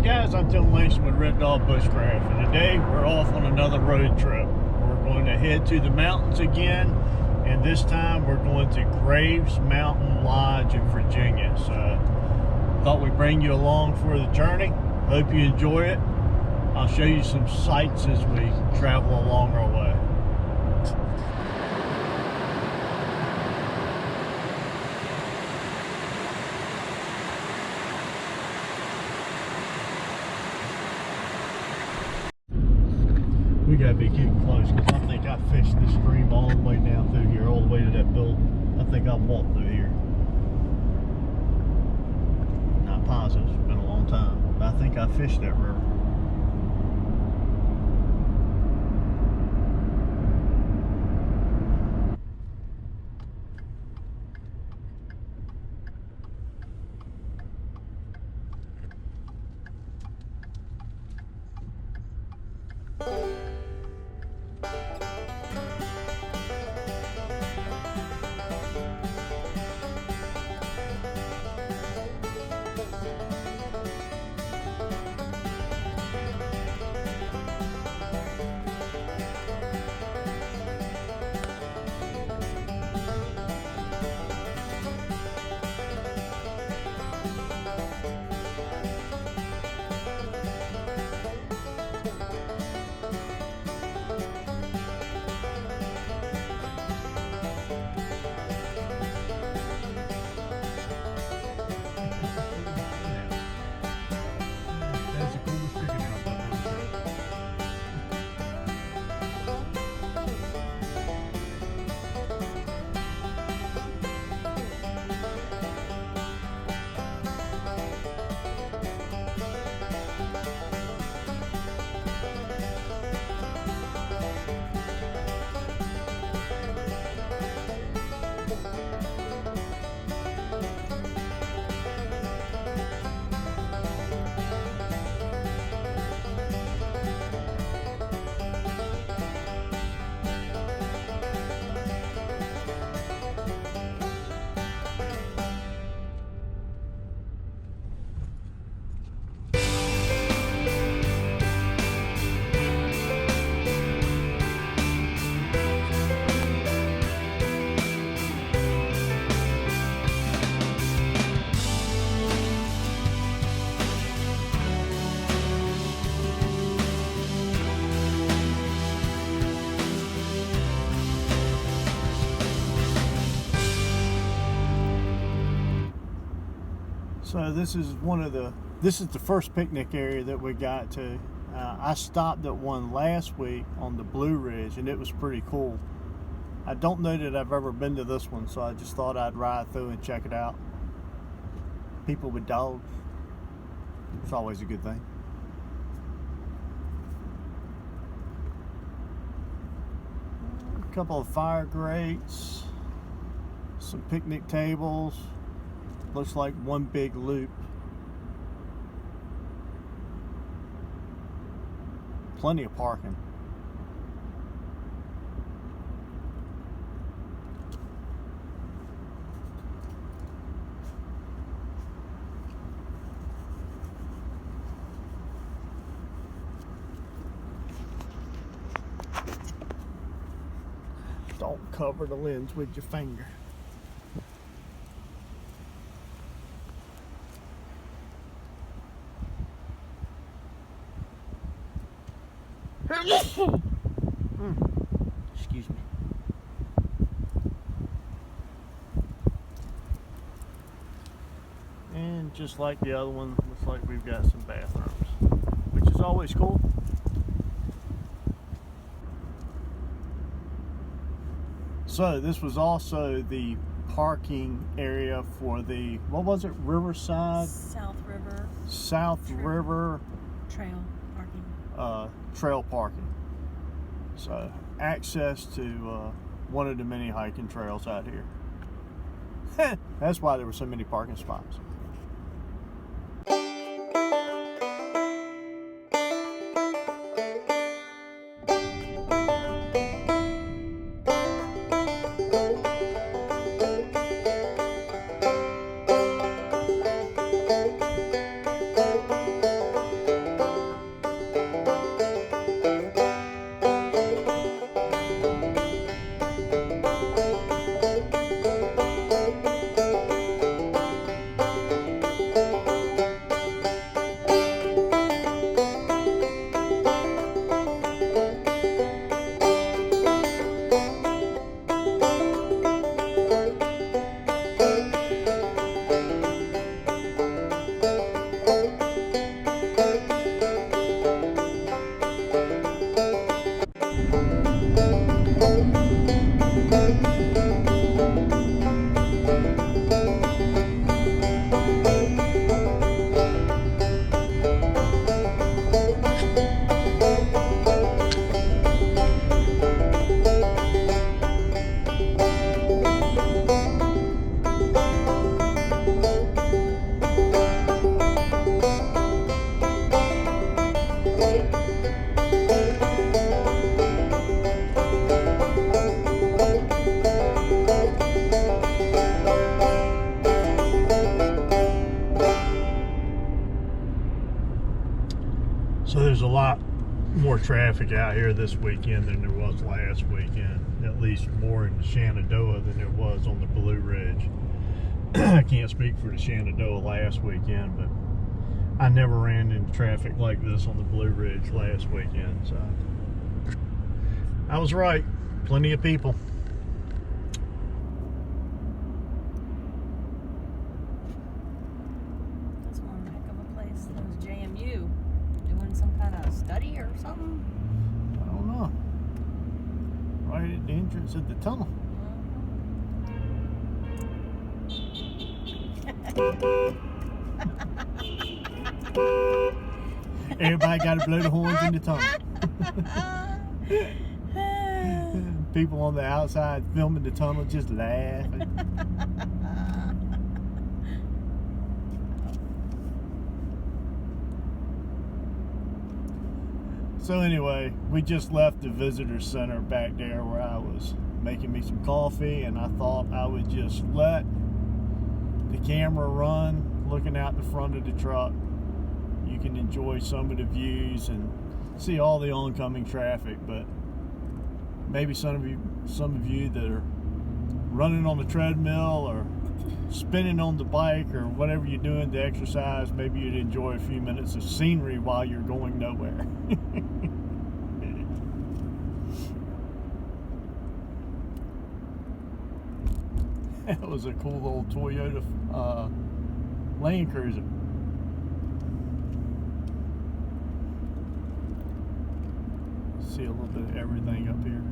guys, I'm Tim Langston with Red Dog Bushcraft, and today we're off on another road trip. We're going to head to the mountains again, and this time we're going to Graves Mountain Lodge in Virginia. So thought we'd bring you along for the journey. Hope you enjoy it. I'll show you some sights as we travel along our way. We gotta be getting close because I think I fished this stream all the way down through here, all the way to that building. I think I walked through here. Not positive, it's been a long time, but I think I fished that river. So this is the first picnic area that we got to. I stopped at one last week on the Blue Ridge, and it was pretty cool. I don't know that I've ever been to this one, so I just thought I'd ride through and check it out. People with dogs, it's always a good thing. A couple of fire grates, some picnic tables. Looks like one big loop. Plenty of parking. Don't cover the lens with your finger. Excuse me. And just like the other one, looks like we've got some bathrooms, which is always cool. So this was also the parking area for the, what was it, Riverside? South River Trail parking. Trail parking. So access to one of the many hiking trails out here. That's why there were so many parking spots. lot more traffic out here this weekend than there was last weekend. At least more in Shenandoah than there was on the Blue Ridge. I can't speak for the Shenandoah last weekend, but I never ran into traffic like this on the Blue Ridge last weekend. So I was right. Plenty of people. That's one heck of a place. That was JMU doing some kind of study or something. I don't know. Right at the entrance of the tunnel. Everybody got to blow the horns in the tunnel. People on the outside filming the tunnel just laughing. So anyway, we just left the visitor center back there where I was making me some coffee, and I thought I would just let the camera run looking out the front of the truck. You can enjoy some of the views and see all the oncoming traffic, but maybe some of you that are running on the treadmill or spinning on the bike or whatever you're doing to exercise, maybe you'd enjoy a few minutes of scenery while you're going nowhere. That was a cool little Toyota Land Cruiser. See a little bit of everything up here.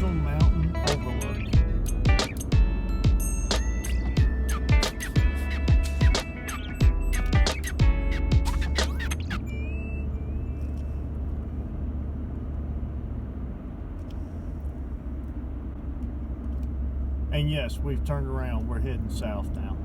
Mountain overlook. And yes, we've turned around. We're heading south now.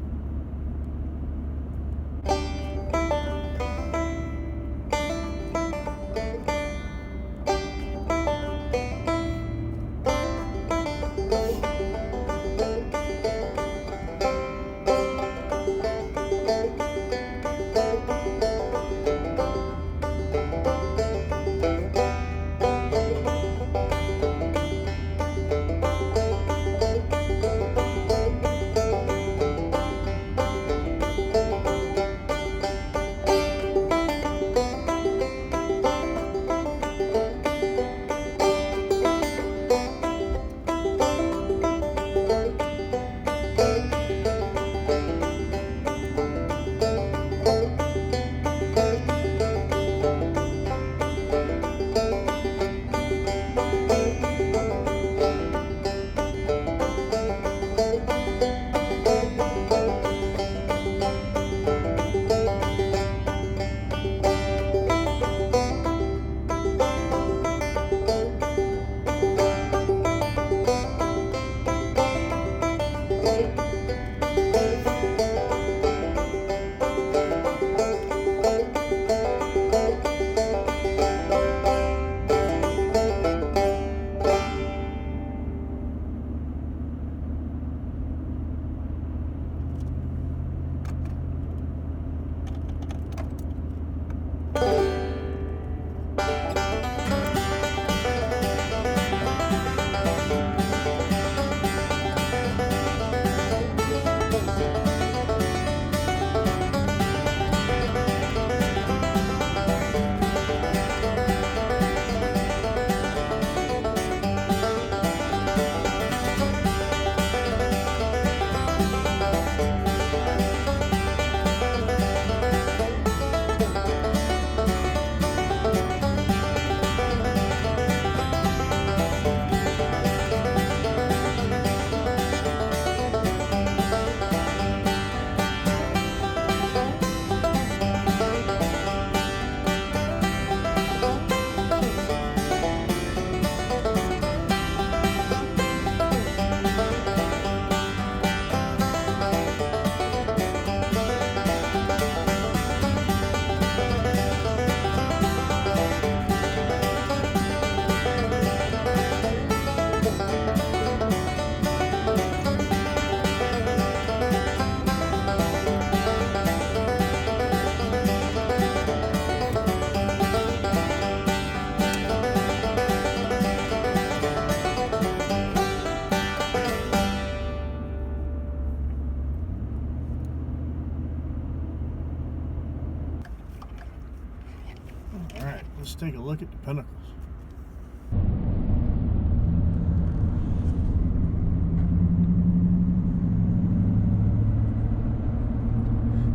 take a look at the pinnacles.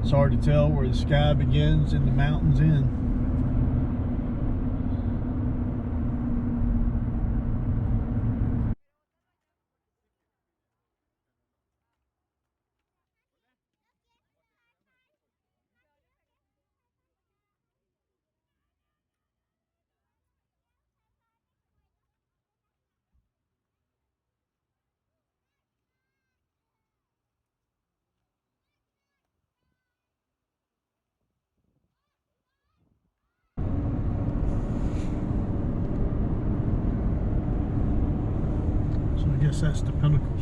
It's hard to tell where the sky begins and the mountains end. I guess that's the pinnacles.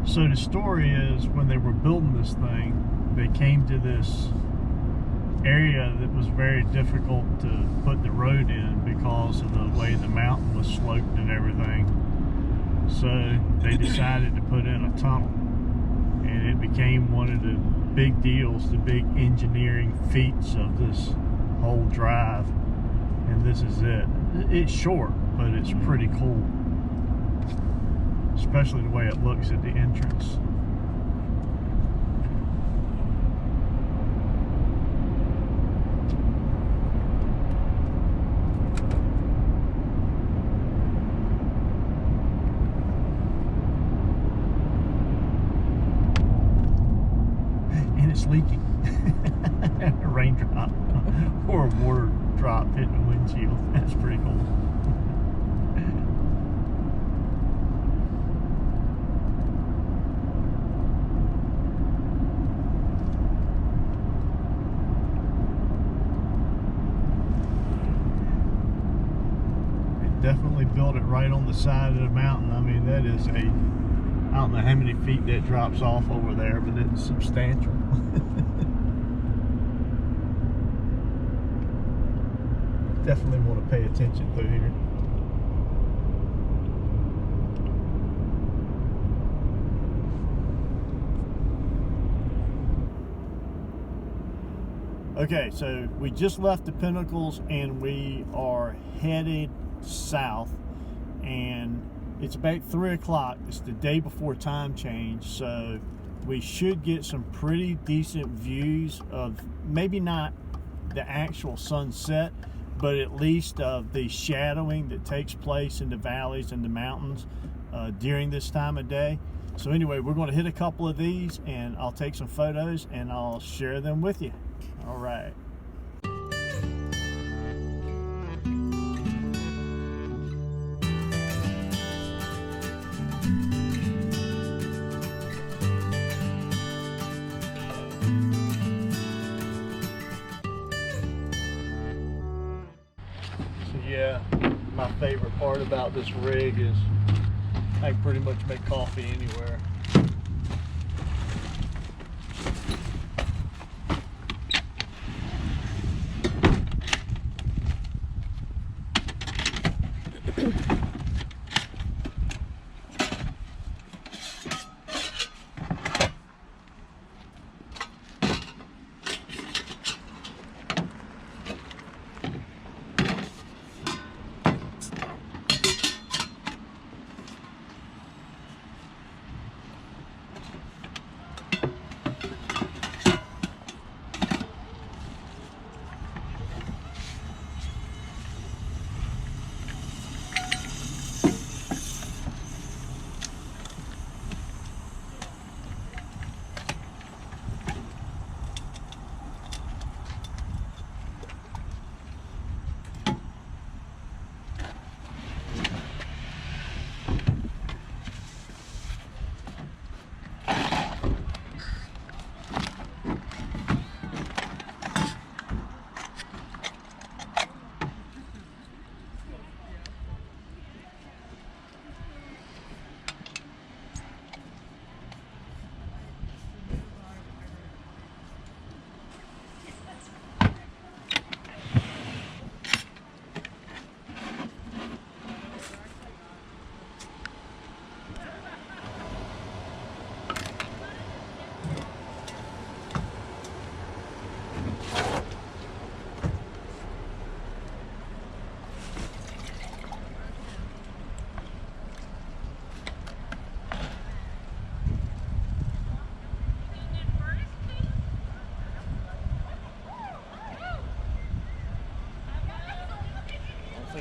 So the story is, when they were building this thing, they came to this area that was very difficult to put the road in because of the way the mountain was sloped and everything. So they decided to put in a tunnel, and it became one of the big deals, the big engineering feats of this whole drive. And this is it. It's short, but it's pretty cool, especially the way it looks at the entrance. It's leaking. A raindrop or a water drop hitting the windshield. That's pretty cool. It definitely built it right on the side of the mountain. I mean, that is I don't know how many feet that drops off over there, but it's substantial. Definitely want to pay attention through here. Okay, so we just left the Pinnacles and we are headed south, and it's about 3 o'clock. It's the day before time change, so we should get some pretty decent views of, maybe not the actual sunset, but at least of the shadowing that takes place in the valleys and the mountains during this time of day. So anyway, we're going to hit a couple of these, and I'll take some photos and I'll share them with you. All right. Yeah, my favorite part about this rig is I can pretty much make coffee anywhere.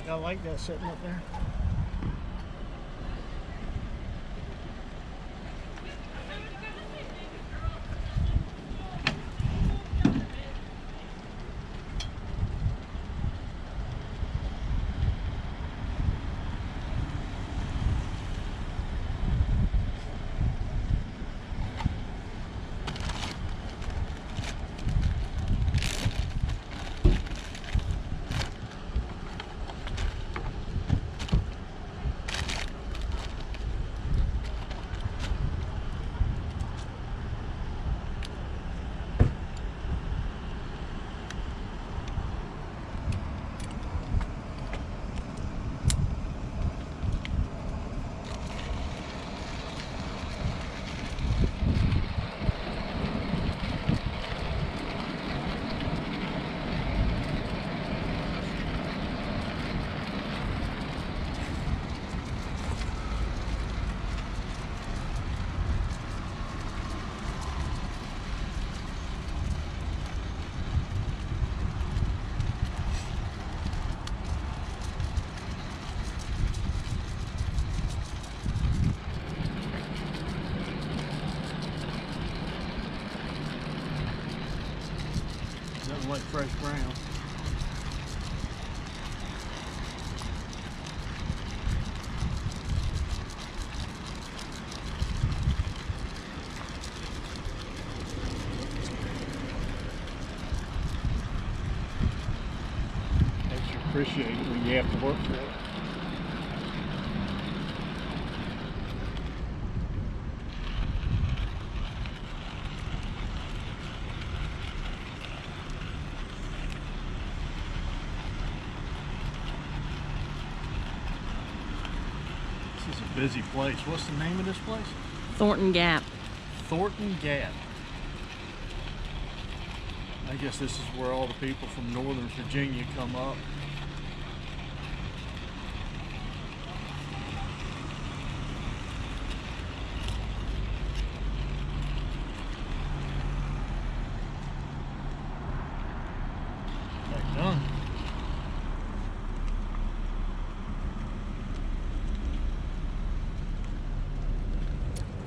I like that sitting up there. Doesn't like fresh ground. Makes you appreciate it when you have to work for it. This is a busy place. What's the name of this place? Thornton Gap. Thornton Gap. I guess this is where all the people from Northern Virginia come up. Back done.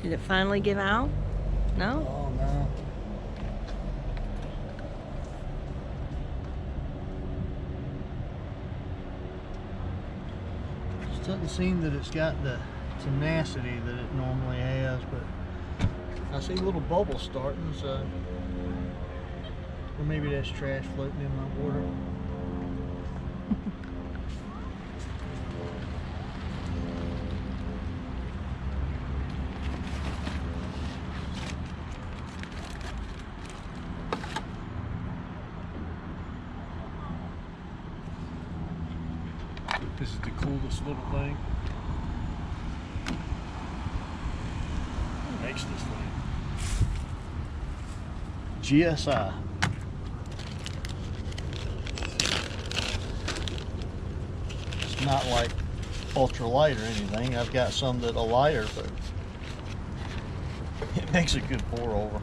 Did it finally give out? No? Oh no. It doesn't seem that it's got the tenacity that it normally has, but I see little bubbles starting, so or maybe that's trash floating in my water. This is the coolest little thing. Who makes this thing? GSI. It's not like ultra light or anything. I've got some that are lighter, but it makes a good pour over.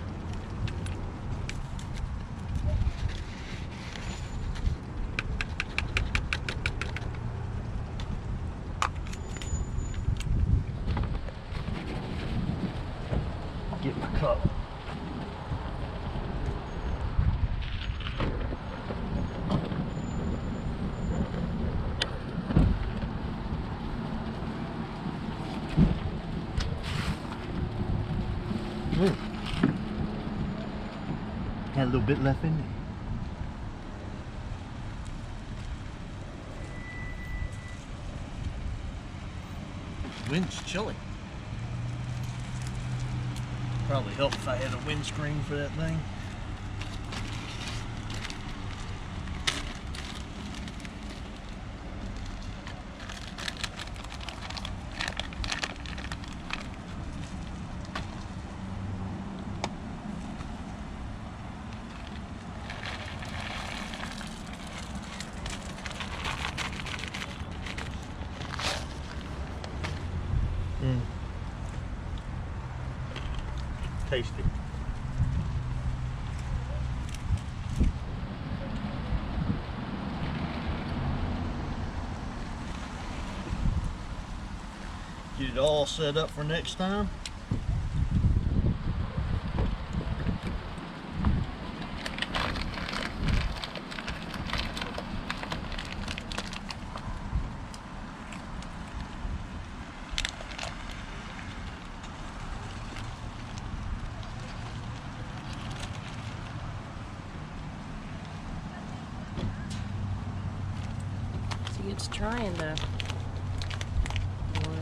Get my cup. Had a little bit left in there. Wind's chilly. Probably help if I had a windscreen for that thing. Tasty. it all set up for next time. It's trying to boil.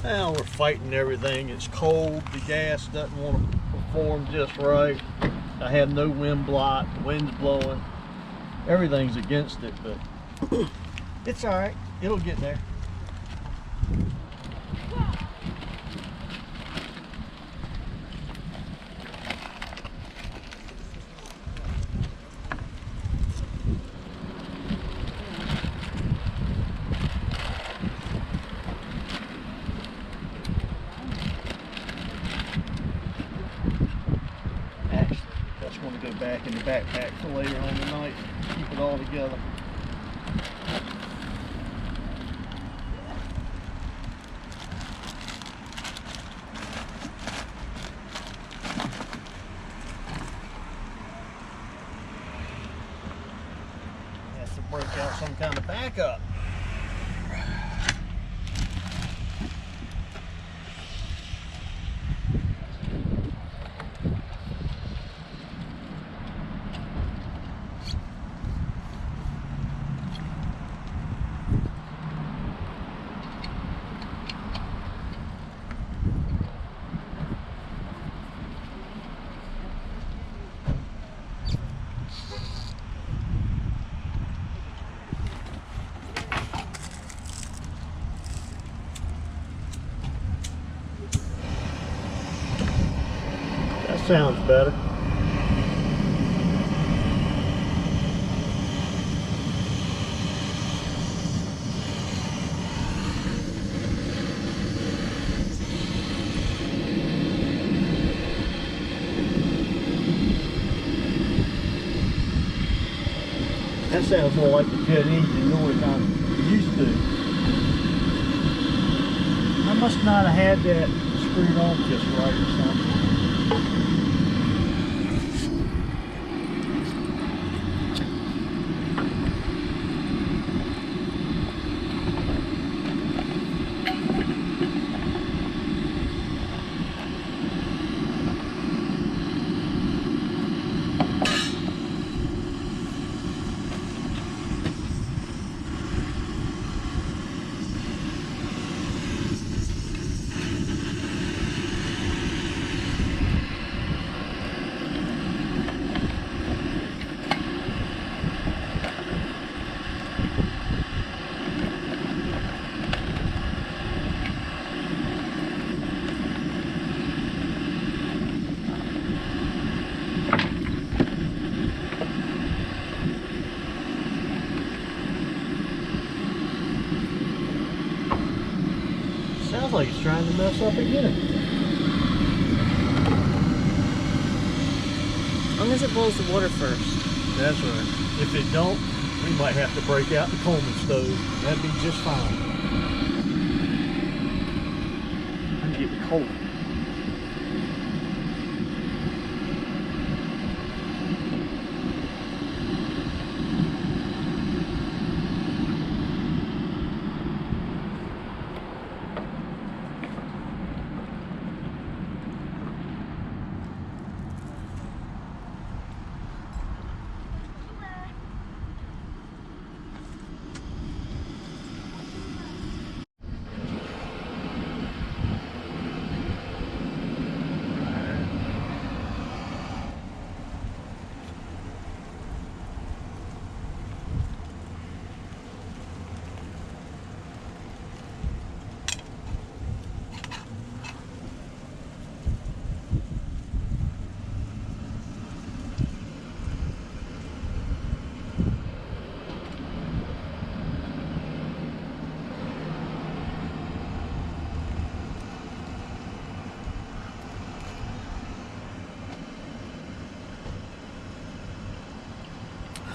Now we're fighting everything. It's cold. The gas doesn't want to perform just right. I have no wind block. The wind's blowing. Everything's against it, but it's all right. It'll get there. Go back in the backpack for later on tonight. Keep it all together. Has to break out some kind of backup. Sounds better. That sounds more like the jet engine noise I'm used to. I must not have had that screwed on just right or something. Sounds like it's trying to mess up again. As long as it boils the water first. That's right. If it don't, we might have to break out the Coleman stove. That'd be just fine. I'm getting cold.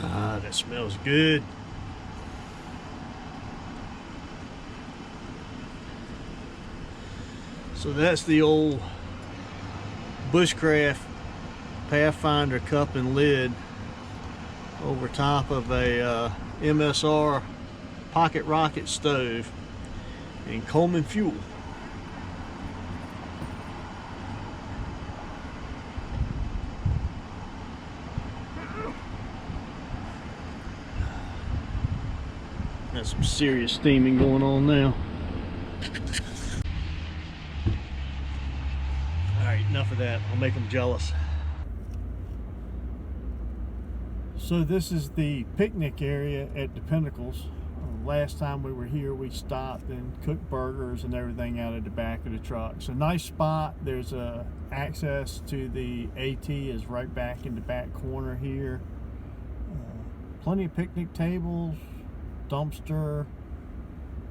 Ah, that smells good. So that's the old bushcraft Pathfinder cup and lid over top of a MSR pocket rocket stove and Coleman fuel. Got some serious steaming going on now. Alright, enough of that. I'll make them jealous. So this is the picnic area at the Pinnacles. Last time we were here, we stopped and cooked burgers and everything out of the back of the truck. It's a nice spot. There's access to the AT is right back in the back corner here. Plenty of picnic tables, dumpster,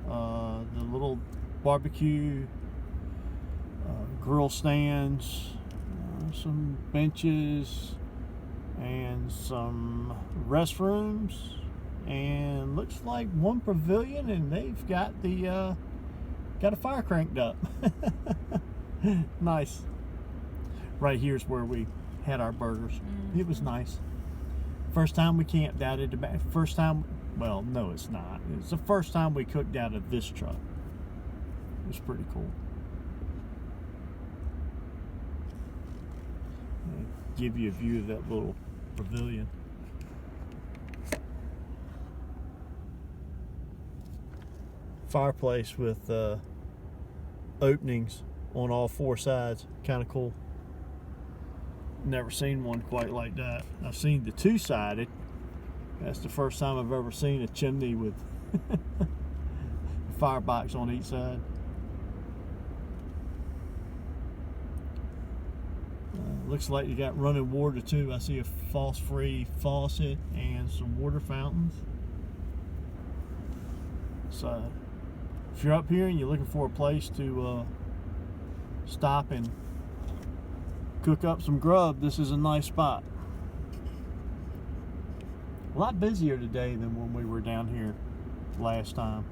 the little barbecue, grill stands, some benches, and some restrooms, and looks like one pavilion, and they've got the got a fire cranked up. Nice. Right here's where we had our burgers. It was nice. First time we camped out at the back. First time, well, no, it's not. It's the first time we cooked out of this truck. It was pretty cool. I'll give you a view of that little pavilion. Fireplace with openings on all four sides. Kind of cool. Never seen one quite like that. I've seen the two-sided. That's the first time I've ever seen a chimney with a firebox on each side. Looks like you got running water too. I see a frost-free faucet and some water fountains. So if you're up here and you're looking for a place to stop and cook up some grub, this is a nice spot. A lot busier today than when we were down here last time.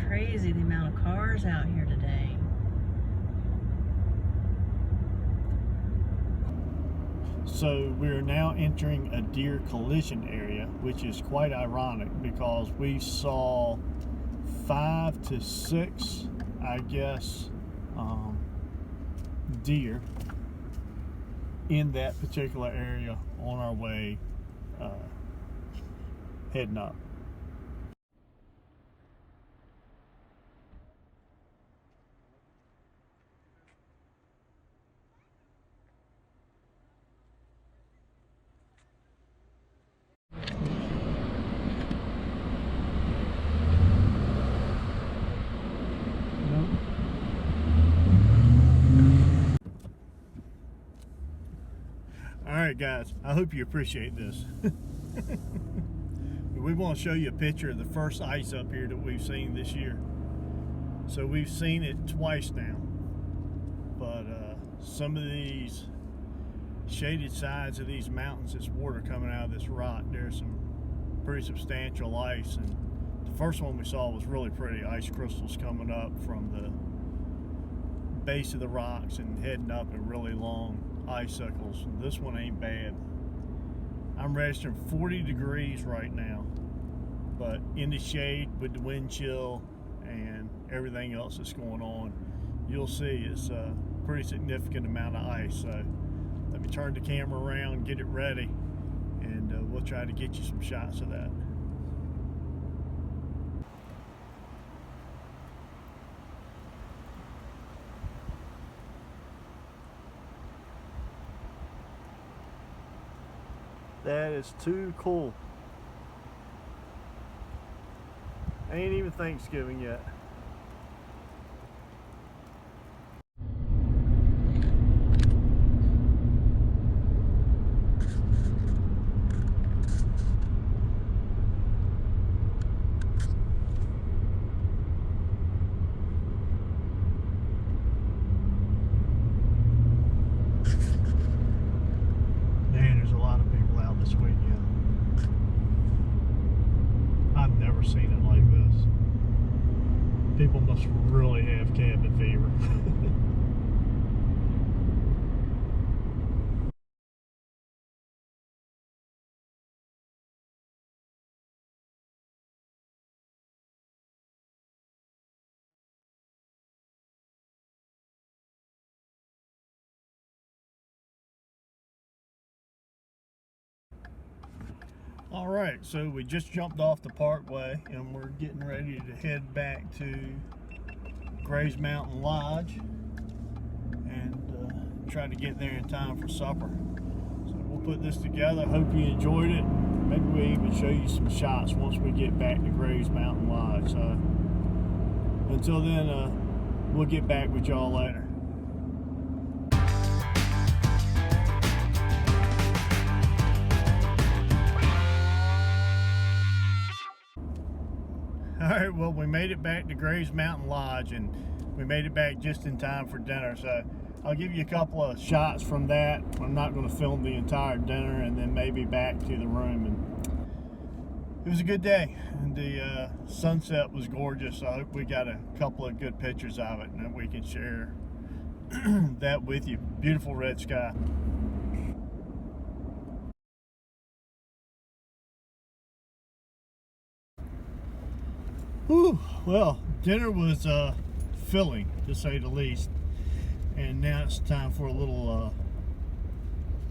Crazy the amount of cars out here today. So we're now entering a deer collision area, which is quite ironic because we saw 5 to 6, I guess, deer in that particular area on our way heading up. Alright guys, I hope you appreciate this. We want to show you a picture of the first ice up here that we've seen this year. So we've seen it twice now, but some of these shaded sides of these mountains, this water coming out of this rock, there's some pretty substantial ice, and the first one we saw was really pretty. Ice crystals coming up from the base of the rocks and heading up in really long icicles. This one ain't bad. I'm registering 40 degrees right now, but in the shade with the wind chill and everything else that's going on, you'll see it's a pretty significant amount of ice. So let me turn the camera around, get it ready, and we'll try to get you some shots of that. That is too cool. Ain't even Thanksgiving yet. must really have cabin fever. All right, so we just jumped off the parkway and we're getting ready to head back to Graves Mountain Lodge and try to get there in time for supper. So we'll put this together. Hope you enjoyed it. Maybe we'll even show you some shots once we get back to Graves Mountain Lodge. So until then, we'll get back with y'all later. Alright, well, we made it back to Graves Mountain Lodge and we made it back just in time for dinner. So I'll give you a couple of shots from that. I'm not going to film the entire dinner, and then maybe back to the room. And it was a good day, and the sunset was gorgeous. I hope we got a couple of good pictures of it and that we can share that with you. Beautiful red sky. Whew, well, dinner was filling, to say the least. And now it's time for a little,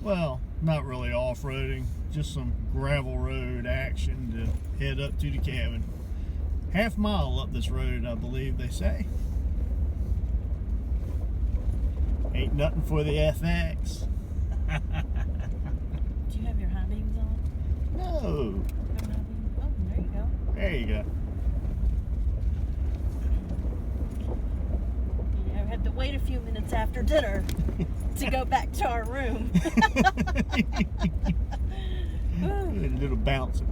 well, not really off-roading, just some gravel road action to head up to the cabin. Half mile up this road, I believe they say. Ain't nothing for the FX. Do you have your high beams on? No. Oh, there you go. There you go. I had to wait a few minutes after dinner to go back to our room. A little bouncing.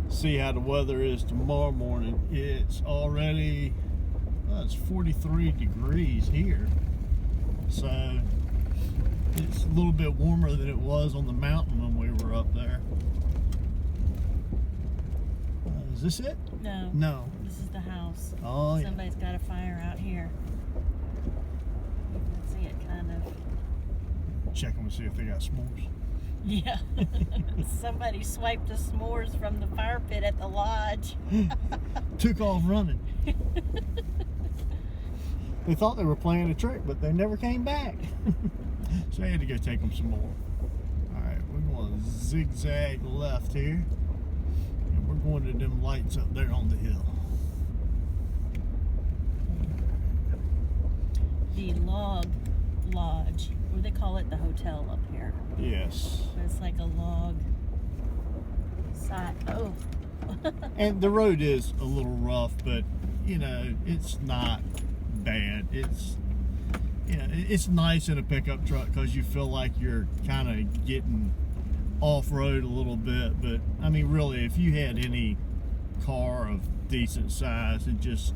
See how the weather is tomorrow morning. It's already, well, it's 43 degrees here, so it's a little bit warmer than it was on the mountain when we were up there. Is this it? No. No. This is the house. Oh, yeah. Somebody's got a fire out here. You can see it kind of. Check them to see if they got s'mores. Yeah. Somebody swiped the s'mores from the fire pit at the lodge. Took off running. They thought they were playing a trick, but they never came back. So I had to go take them some more. Alright, we're going to zigzag left here. And we're going to them lights up there on the hill. The log lodge, or they call it the hotel up here. Yes. It's like a log side. Oh. And the road is a little rough, but you know, it's not bad. It's, you know, it's nice in a pickup truck because you feel like you're kind of getting off-road a little bit. But I mean, really, if you had any car of decent size and just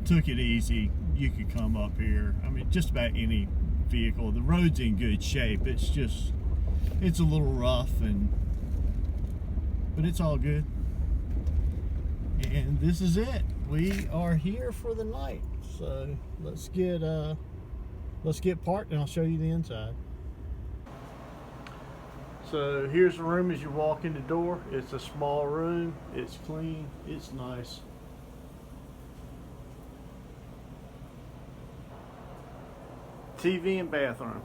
took it easy, you could come up here. I mean, just about any vehicle. The road's in good shape. It's just, it's a little rough, but it's all good. And this is it. We are here for the night. So let's get parked and I'll show you the inside. So here's the room as you walk in the door. It's a small room. It's clean. It's nice. TV and bathroom.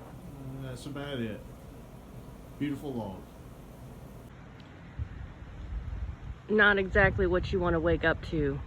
And that's about it. Beautiful log. Not exactly what you want to wake up to